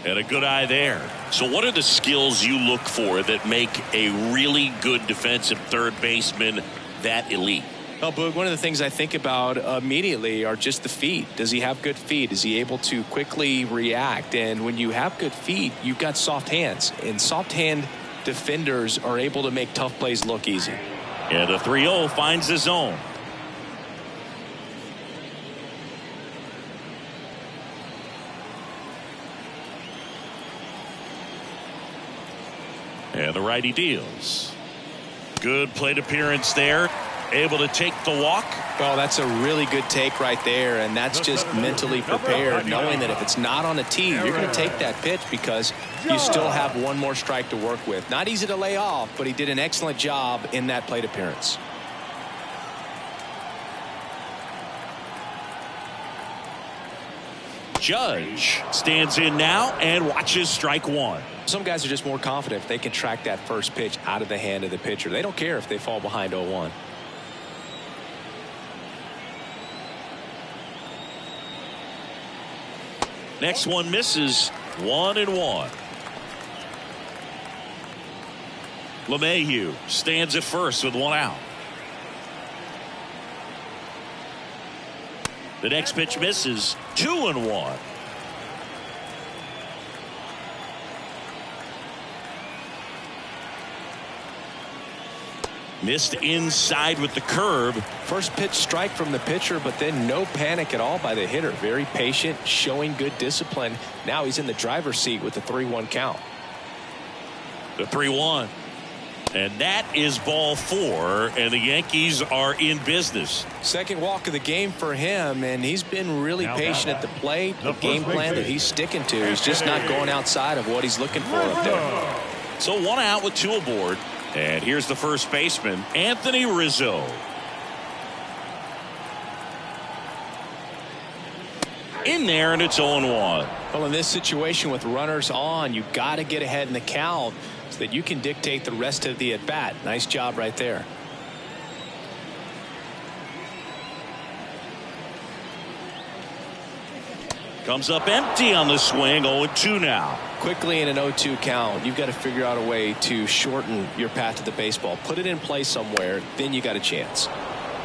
And a good eye there. So what are the skills you look for that make a really good defensive third baseman that elite? Well, Boog, one of the things I think about immediately are just the feet. Does he have good feet? Is he able to quickly react? And when you have good feet, you've got soft hands. And soft hand defenders are able to make tough plays look easy. And a 3-0 finds the zone. And the righty deals. Good plate appearance there. Able to take the walk. Well, that's a really good take right there, and that's just mentally prepared, knowing that if it's not on a tee, you're going to take that pitch because you still have one more strike to work with. Not easy to lay off, but he did an excellent job in that plate appearance. Judge stands in now and watches strike 1. Some guys are just more confident if they can track that first pitch out of the hand of the pitcher. They don't care if they fall behind 0-1. Next one misses. 1-1. LeMahieu stands at first with one out. The next pitch misses. 2-1. Missed inside with the curve. First pitch strike from the pitcher, but then no panic at all by the hitter. Very patient, showing good discipline. Now he's in the driver's seat with the 3-1 count. The 3-1. And that is ball 4, and the Yankees are in business. Second walk of the game for him, and he's been really patient at the plate. The game plan that he's sticking to. He's just not going outside of what he's looking for up there. So 1 out with 2 aboard. And here's the first baseman, Anthony Rizzo. In there, and it's 0-1. Well, in this situation with runners on, you got to get ahead in the count so that you can dictate the rest of the at-bat. Nice job right there. Comes up empty on the swing. 0-2 now. Quickly in an 0-2 count, you've got to figure out a way to shorten your path to the baseball. Put it in play somewhere, then you got a chance.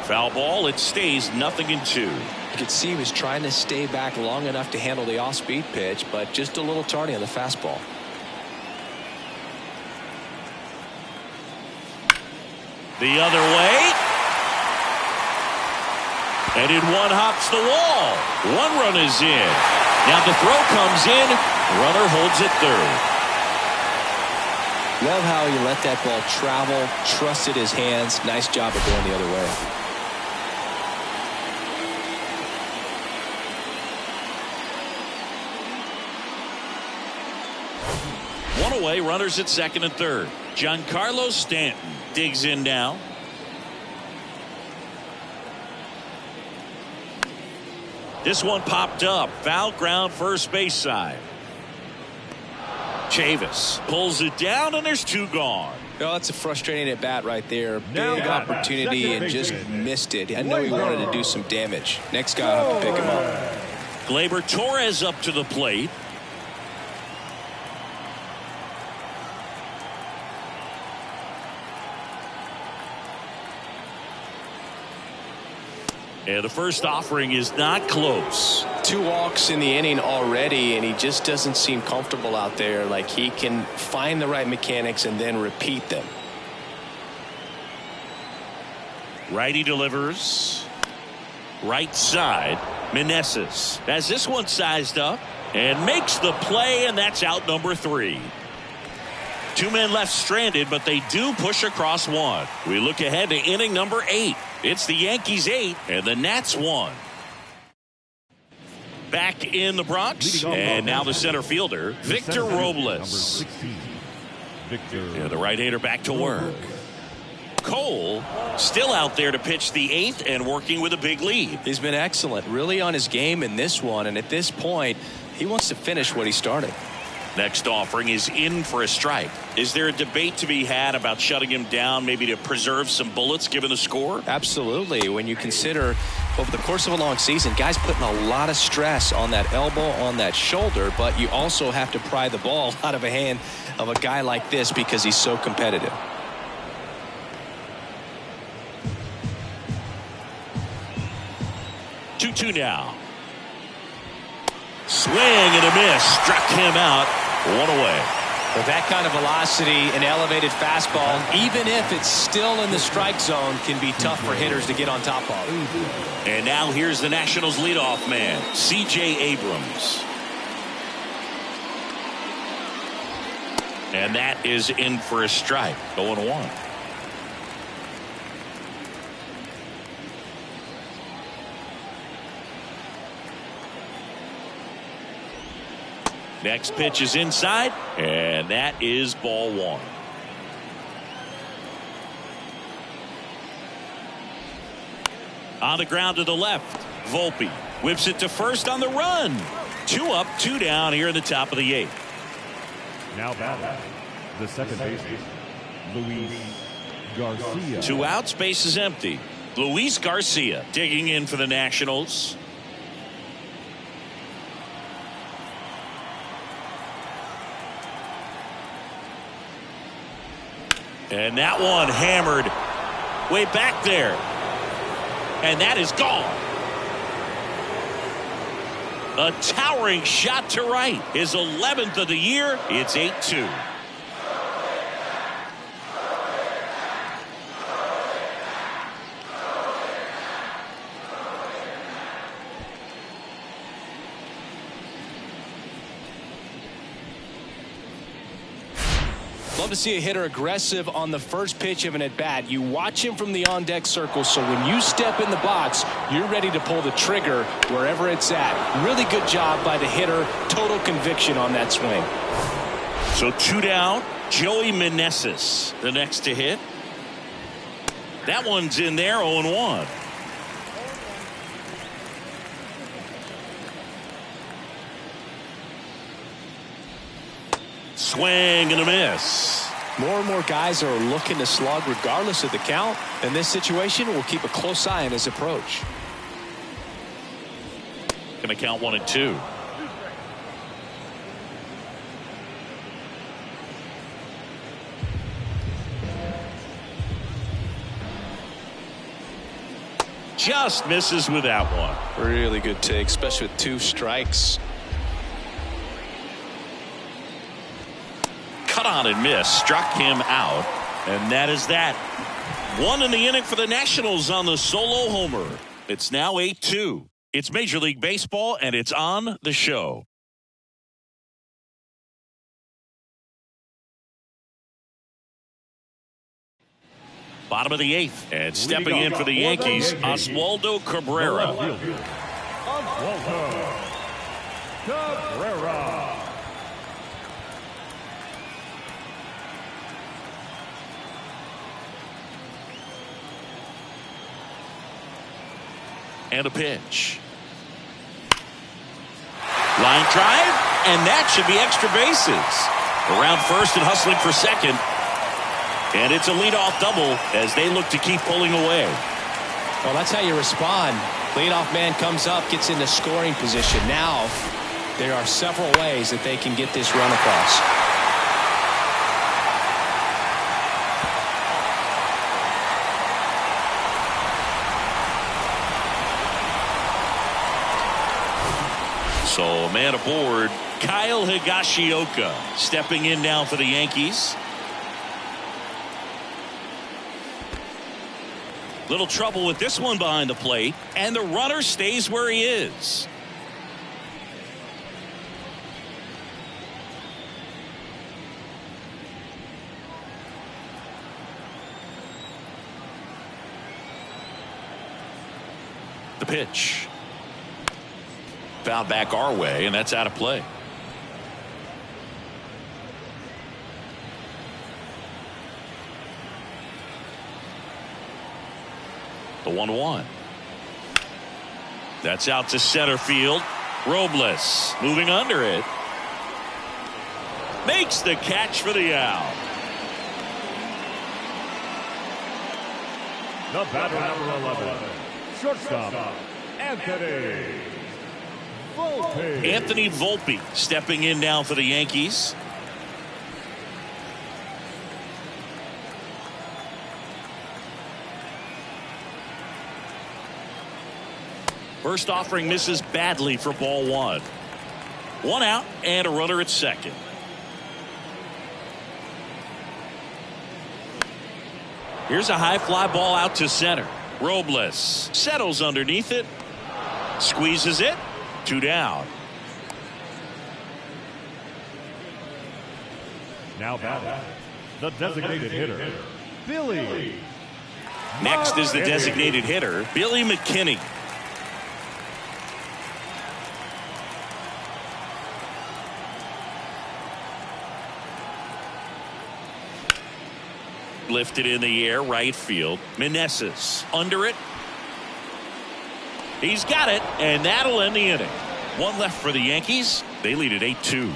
Foul ball. It stays 0-2. You could see he was trying to stay back long enough to handle the off-speed pitch, but just a little tardy on the fastball. The other way. And in one hops the wall. 1 run is in. Now the throw comes in. Runner holds it third. Love how he let that ball travel, trusted his hands. Nice job of going the other way. One away, runners at second and third. Giancarlo Stanton digs in now. This one popped up. Foul ground first base side. Chavis pulls it down, and there's 2 gone. Oh, that's a frustrating at bat right there. Big opportunity and just missed it. I know he wanted to do some damage. Next guy will have to pick him up. Gleyber Torres up to the plate. And the first offering is not close. 2 walks in the inning already, and he just doesn't seem comfortable out there. Like he can find the right mechanics and then repeat them. Righty delivers. Right side. Meneses has this one sized up and makes the play, and that's out number 3. 2 men left stranded, but they do push across 1. We look ahead to inning number 8. It's the Yankees 8 and the Nats 1. Back in the Bronx, and now the center fielder, Victor Robles. And the right-hander back to work. Cole still out there to pitch the 8th and working with a big lead. He's been excellent, really on his game in this one, and at this point, he wants to finish what he started. Next offering is in for a strike. Is there a debate to be had about shutting him down, maybe to preserve some bullets given the score? Absolutely. When you consider over the course of a long season, guys putting a lot of stress on that elbow, on that shoulder, but you also have to pry the ball out of a hand of a guy like this because he's so competitive. Two now. Swing and a miss. Struck him out. 1 away. With that kind of velocity, an elevated fastball, even if it's still in the strike zone, can be tough for hitters to get on top of. And now here's the Nationals leadoff man, C.J. Abrams. And that is in for a strike. 0-1. Next pitch is inside, and that is ball 1. On the ground to the left, Volpe whips it to first on the run. 2 up, 2 down here in the top of the 8th. Now batting, the second baseman, Luis Garcia. 2 outs, base is empty. Luis Garcia digging in for the Nationals. And that one hammered way back there. And that is gone. A towering shot to right. His 11th of the year. It's 8-2. Love to see a hitter aggressive on the first pitch of an at-bat. You watch him from the on-deck circle, so when you step in the box, you're ready to pull the trigger wherever it's at. Really good job by the hitter. Total conviction on that swing. So 2 down. Joey Meneses, the next to hit. That one's in there, 0-1. Swing and a miss. More and more guys are looking to slug regardless of the count. In this situation, we'll keep a close eye on his approach. Going to count 1 and 2. Just misses with that one. Really good take, especially with 2 strikes. Cut on and miss, struck him out, and that is that. 1 in the inning for the Nationals on the solo homer. It's now 8-2. It's Major League Baseball, and it's on the show. Bottom of the 8th, and stepping in for the Yankees, Oswaldo Cabrera. Oswaldo Cabrera. And a pitch. Line drive, and that should be extra bases. Around first and hustling for second. And it's a leadoff double as they look to keep pulling away. Well, that's how you respond. Leadoff man comes up, gets into scoring position. Now, there are several ways that they can get this run across. So a man aboard, Kyle Higashioka, stepping in now for the Yankees. Little trouble with this one behind the plate, and the runner stays where he is. The pitch. Fouled back our way, and that's out of play. The 1-1. That's out to center field. Robles moving under it. Makes the catch for the out. The batter, number 11, shortstop, Anthony Volpe. Anthony Volpe stepping in now for the Yankees. First offering misses badly for ball 1. 1 out and a runner at second. Here's a high fly ball out to center. Robles settles underneath it. Squeezes it. 2 down. Now batting, the designated hitter, Billy. Next is the designated hitter, Billy McKinney. Lifted in the air, right field. Meneses under it. He's got it, and that'll end the inning. 1 left for the Yankees. They lead at 8-2.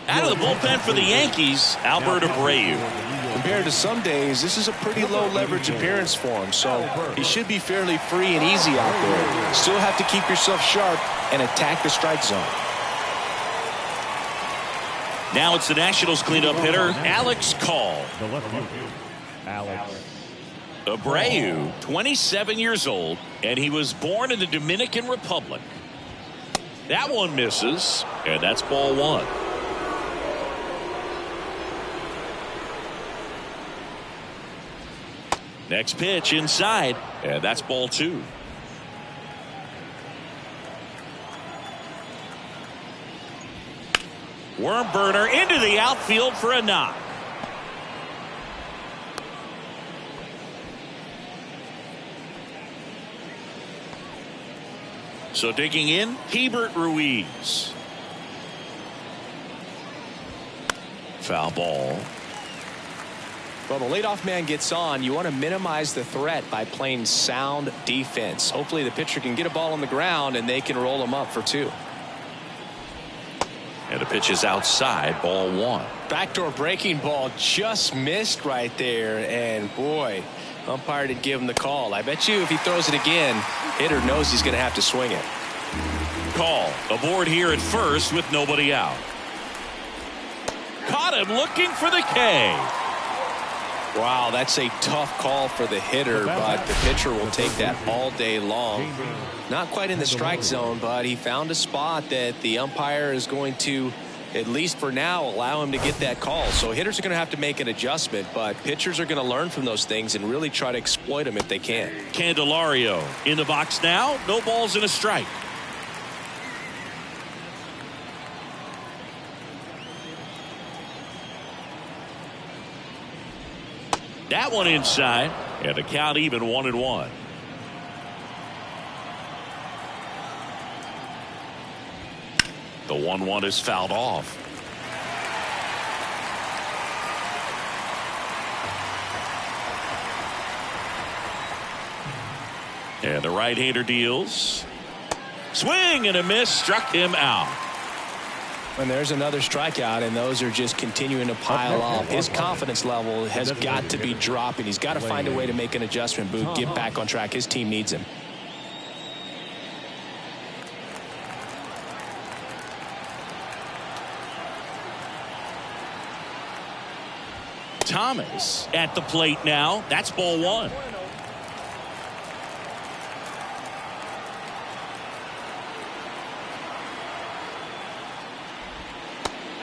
Out of the bullpen for the Yankees, Albert Abreu. Compared to some days, this is a pretty low leverage appearance for him, so he should be fairly free and easy out there. Still have to keep yourself sharp and attack the strike zone. Now it's the Nationals cleanup hitter, Alex Call. The left fielder, Alex Abreu, 27 years old, and he was born in the Dominican Republic. That one misses, and that's ball 1. Next pitch inside, and that's ball 2. Worm burner into the outfield for a knock. So digging in, Hebert Ruiz. Foul ball. Well, the leadoff man gets on. You want to minimize the threat by playing sound defense. Hopefully the pitcher can get a ball on the ground and they can roll him up for 2. And the pitch is outside, ball 1. Backdoor breaking ball just missed right there. And boy, umpire did give him the call. I bet you if he throws it again, hitter knows he's going to have to swing it. Call. Aboard here at first with nobody out. Caught him looking for the K. Wow, that's a tough call for the hitter, but the pitcher will take that all day long. Not quite in the strike zone, but he found a spot that the umpire is going to, at least for now, allow him to get that call. So hitters are going to have to make an adjustment, but pitchers are going to learn from those things and really try to exploit them if they can. Candelario in the box now. No balls and a strike. That one inside, and the count even 1-1. The 1-1 is fouled off. And the right-hander deals. Swing and a miss, struck him out. And there's another strikeout, and those are just continuing to pile up. His confidence level has got to be dropping. He's got to find a way to make an adjustment, Boog, get back on track. His team needs him. Thomas at the plate now. That's ball 1.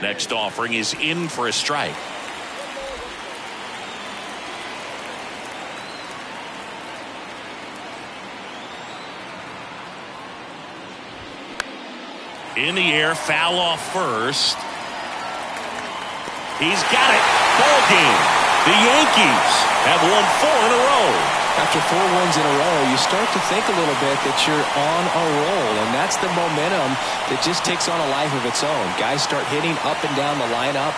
Next offering is in for a strike. In the air, foul off first. He's got it. Ball game. The Yankees have won 4 in a row. After 4 wins in a row, you start to think a little bit that you're on a roll, and that's the momentum that just takes on a life of its own. Guys start hitting up and down the lineup.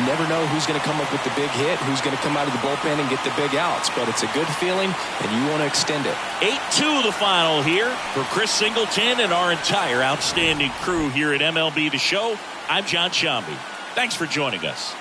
Never know who's going to come up with the big hit, who's going to come out of the bullpen and get the big outs, but it's a good feeling, and you want to extend it. 8-2 the final here for Chris Singleton and our entire outstanding crew here at MLB The Show. I'm John Shambi. Thanks for joining us.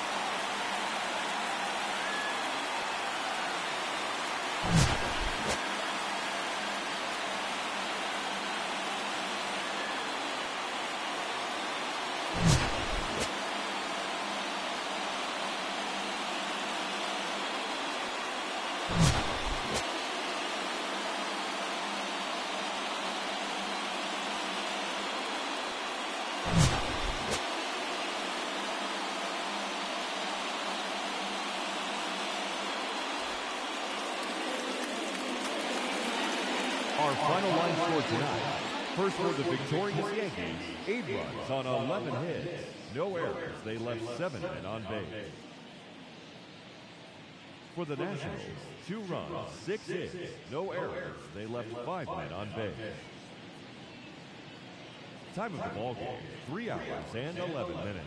Our final line score tonight. First for the victorious Yankees, 8 runs on 11 hits. No errors. They left 7 men on base. For the Nationals, 2 runs, 6 hits. No errors. They left 5 men on base. Time of the ball game, 3 hours and 11 minutes.